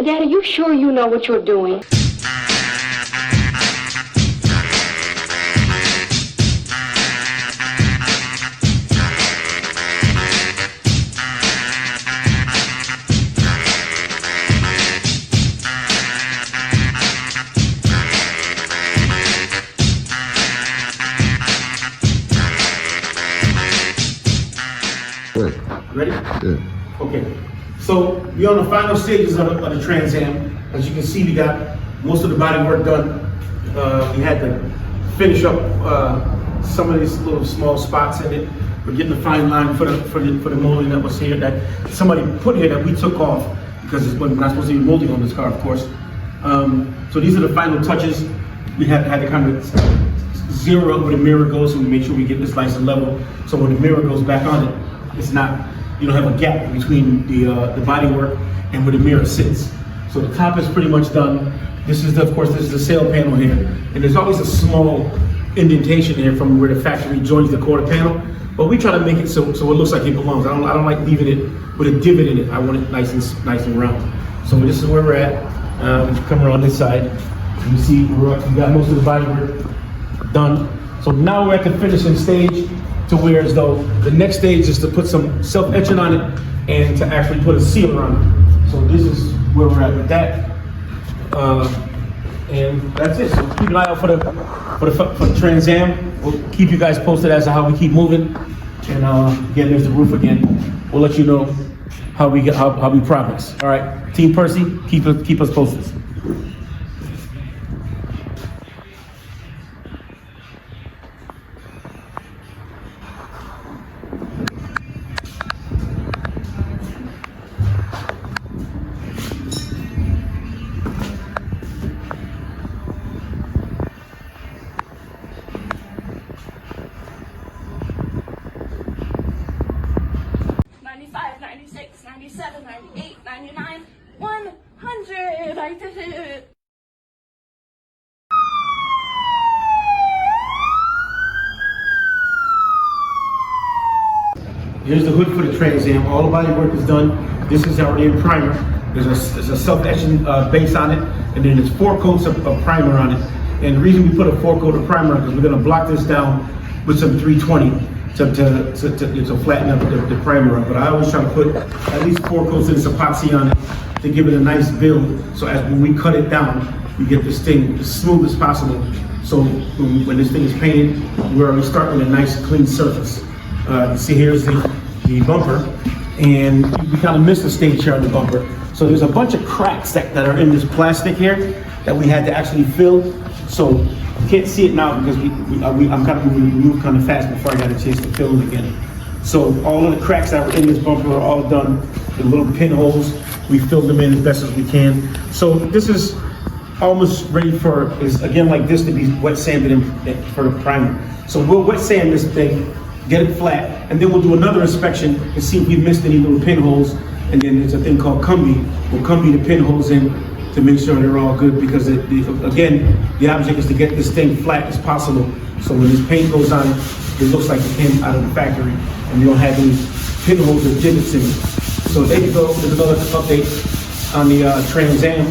Daddy, you sure you know what you're doing? Ready? Yeah. Okay. So we're on the final stages of the Trans Am. As you can see, we got most of the body work done. We had to finish up some of these little small spots in it. We're getting the fine line for the molding that was here, that somebody put here that we took off because we're not supposed to be molding on this car, of course. So these are the final touches. We had to kind of zero up where the mirror goes, so we make sure we get this nice and level. So when the mirror goes back on it, it's not, you don't have a gap between the body work and where the mirror sits. So the top is pretty much done. This is, of course, this is the sail panel here. And there's always a small indentation here from where the factory joins the quarter panel. But we try to make it so it looks like it belongs. I don't like leaving it with a divot in it. I want it nice and round. So this is where we're at. Come around this side. You see, we got most of the body work done. So now we're at the finishing stage, to where as though the next stage is to put some self-etching on it and to actually put a sealer on it. So this is where we're at with that. And that's it. So keep an eye out for the Trans Am. We'll keep you guys posted as to how we keep moving. And again, there's the roof again. We'll let you know how we progress. All right, Team Percy, keep us posted. I did it! Here's the hood for the Trans Am. All the body work is done. This is already in primer. There's a self-etching base on it, and then there's 4 coats of primer on it. And the reason we put a 4-coat of primer on is we're going to block this down with some 320 to flatten up the primer up. But I always try to put at least 4 coats of this epoxy on it to give it a nice build. So as when we cut it down, we get this thing as smooth as possible. So when this thing is painted, we're already starting with a nice clean surface. You see here's the bumper, and we kind of missed a stage here on the bumper. So there's a bunch of cracks that are in this plastic here that we had to actually fill. So you can't see it now because I'm kind of moving kind of fast before I got a chance to fill them again. So all of the cracks that were in this bumper are all done. The little pinholes, we filled them in as best as we can. So this is almost ready for, again like this, to be wet sanded for the primer. So we'll wet sand this thing, get it flat, and then we'll do another inspection and see if we missed any little pinholes. And then there's a thing called cumby. We'll cumby the pinholes in to make sure they're all good, because again, the object is to get this thing flat as possible. So when this paint goes on, it looks like it came out of the factory, and you don't have any pinholes or divots in it. So there you go. There's another update on the Trans Am.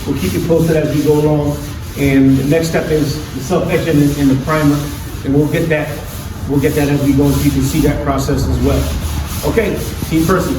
We'll keep you posted as we go along. And the next step is the self-etching and the primer, and we'll get that as we go, so you can see that process as well. Okay, Team Percy.